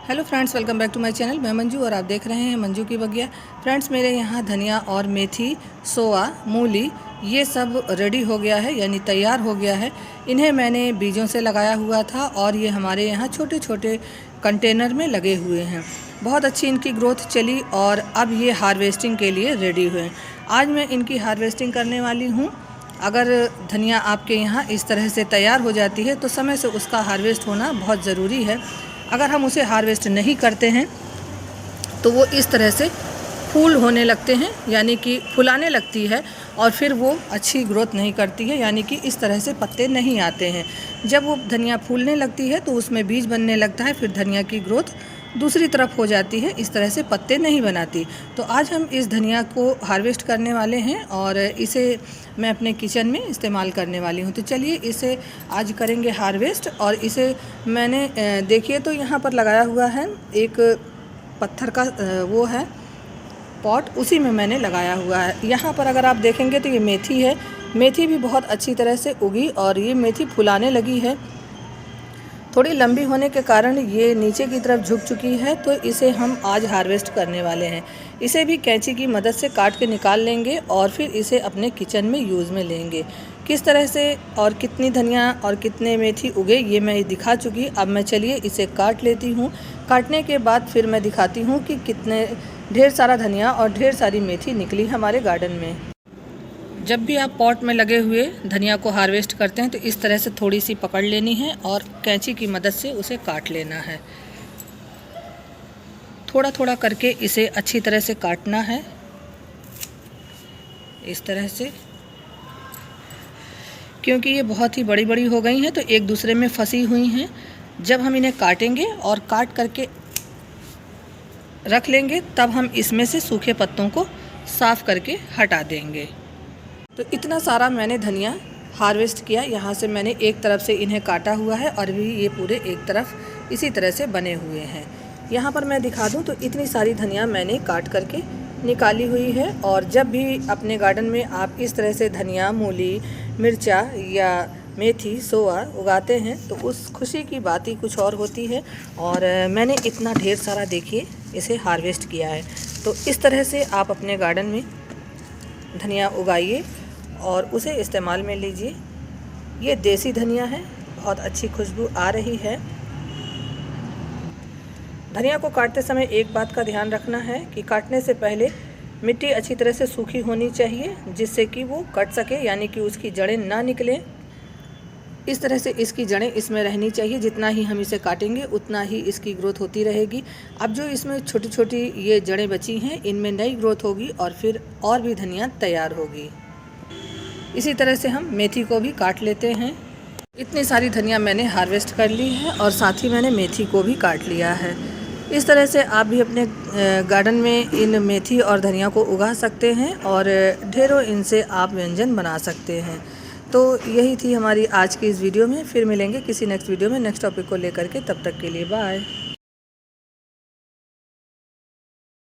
Hello friends, welcome back to my channel. मैं मंजू और आप देख रहे हैं मंजू की बगिया। फ्रेंड्स, मेरे यहाँ धनिया और मेथी, सोआ, मूली ये सब रेडी हो गया है, यानी तैयार हो गया है। इन्हें मैंने बीजों से लगाया हुआ था और ये हमारे यहाँ छोटे छोटे कंटेनर में लगे हुए हैं। बहुत अच्छी इनकी ग्रोथ चली और अब ये हार्वेस्टिंग के लिए रेडी हुए। आज मैं इनकी हार्वेस्टिंग करने वाली हूँ। अगर धनिया आपके यहाँ इस तरह से तैयार हो जाती है तो समय से उसका हार्वेस्ट होना बहुत ज़रूरी है। अगर हम उसे हार्वेस्ट नहीं करते हैं तो वो इस तरह से फूल होने लगते हैं, यानी कि फुलाने लगती है और फिर वो अच्छी ग्रोथ नहीं करती है, यानी कि इस तरह से पत्ते नहीं आते हैं। जब वो धनिया फूलने लगती है तो उसमें बीज बनने लगता है, फिर धनिया की ग्रोथ दूसरी तरफ हो जाती है, इस तरह से पत्ते नहीं बनाती। तो आज हम इस धनिया को हार्वेस्ट करने वाले हैं और इसे मैं अपने किचन में इस्तेमाल करने वाली हूँ। तो चलिए इसे आज करेंगे हार्वेस्ट। और इसे मैंने देखिए तो यहाँ पर लगाया हुआ है एक पत्थर का वो है पॉट, उसी में मैंने लगाया हुआ है। यहाँ पर अगर आप देखेंगे तो ये मेथी है। मेथी भी बहुत अच्छी तरह से उगी और ये मेथी फुलाने लगी है। थोड़ी लंबी होने के कारण ये नीचे की तरफ झुक चुकी है, तो इसे हम आज हार्वेस्ट करने वाले हैं। इसे भी कैंची की मदद से काट के निकाल लेंगे और फिर इसे अपने किचन में यूज़ में लेंगे। किस तरह से और कितनी धनिया और कितने मेथी उगे ये मैं दिखा चुकी। अब मैं चलिए इसे काट लेती हूँ। काटने के बाद फिर मैं दिखाती हूँ कि कितने ढेर सारा धनिया और ढेर सारी मेथी निकली हमारे गार्डन में। जब भी आप पॉट में लगे हुए धनिया को हार्वेस्ट करते हैं तो इस तरह से थोड़ी सी पकड़ लेनी है और कैंची की मदद से उसे काट लेना है। थोड़ा थोड़ा करके इसे अच्छी तरह से काटना है, इस तरह से, क्योंकि ये बहुत ही बड़ी बड़ी हो गई हैं तो एक दूसरे में फंसी हुई हैं। जब हम इन्हें काटेंगे और काट करके रख लेंगे तब हम इसमें से सूखे पत्तों को साफ़ करके हटा देंगे। तो इतना सारा मैंने धनिया हार्वेस्ट किया। यहाँ से मैंने एक तरफ से इन्हें काटा हुआ है और भी ये पूरे एक तरफ इसी तरह से बने हुए हैं। यहाँ पर मैं दिखा दूँ तो इतनी सारी धनिया मैंने काट करके निकाली हुई है। और जब भी अपने गार्डन में आप इस तरह से धनिया, मूली, मिर्चा या मेथी, सोआ उगाते हैं तो उस खुशी की बात ही कुछ और होती है। और मैंने इतना ढेर सारा देखिए इसे हार्वेस्ट किया है। तो इस तरह से आप अपने गार्डन में धनिया उगाइए और उसे इस्तेमाल में लीजिए। ये देसी धनिया है, बहुत अच्छी खुशबू आ रही है। धनिया को काटते समय एक बात का ध्यान रखना है कि काटने से पहले मिट्टी अच्छी तरह से सूखी होनी चाहिए, जिससे कि वो कट सके, यानी कि उसकी जड़ें ना निकलें। इस तरह से इसकी जड़ें इसमें रहनी चाहिए। जितना ही हम इसे काटेंगे उतना ही इसकी ग्रोथ होती रहेगी। अब जो इसमें छोटी छोटी ये जड़ें बची हैं इनमें नई ग्रोथ होगी और फिर और भी धनिया तैयार होगी। इसी तरह से हम मेथी को भी काट लेते हैं। इतनी सारी धनिया मैंने हार्वेस्ट कर ली है और साथ ही मैंने मेथी को भी काट लिया है। इस तरह से आप भी अपने गार्डन में इन मेथी और धनिया को उगा सकते हैं और ढेरों इनसे आप व्यंजन बना सकते हैं। तो यही थी हमारी आज की इस वीडियो में। फिर मिलेंगे किसी नेक्स्ट वीडियो में नेक्स्ट टॉपिक को लेकर के। तब तक के लिए बाय।